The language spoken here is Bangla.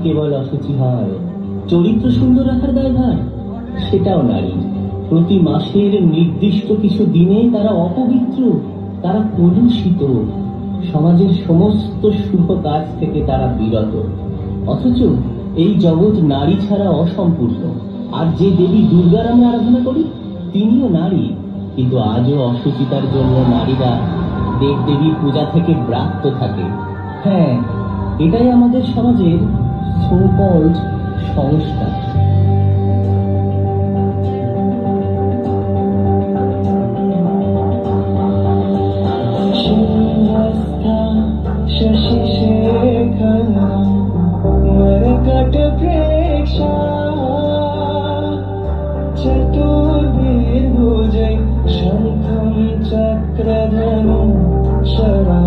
কেবল অসুচি হয়, চরিত্র সুন্দর রাখার দায়ভার সেটাও নারী। প্রতি মাসের নির্দিষ্ট কিছু দিনে তারা অপবিত্র, তারা কলুষিত, সমাজের সমস্ত শুভ কাজ থেকে তারা বিরত। অথচ এই জগৎ নারী ছাড়া অসম্পূর্ণ। আর যে দেবী দুর্গার আমরা আরাধনা করি তিনিও নারী, কিন্তু আজও অসুচিতার জন্য নারীরা দেব দেবীর পূজা থেকে ব্রাত্য থাকে। হ্যাঁ, এটাই আমাদের সমাজের সো-কল্ড সংস্কার। शशिशेखर मरकटप्रेक्षा चतुर्भिर्भुजै शङ्खं चक्रधनुं शरा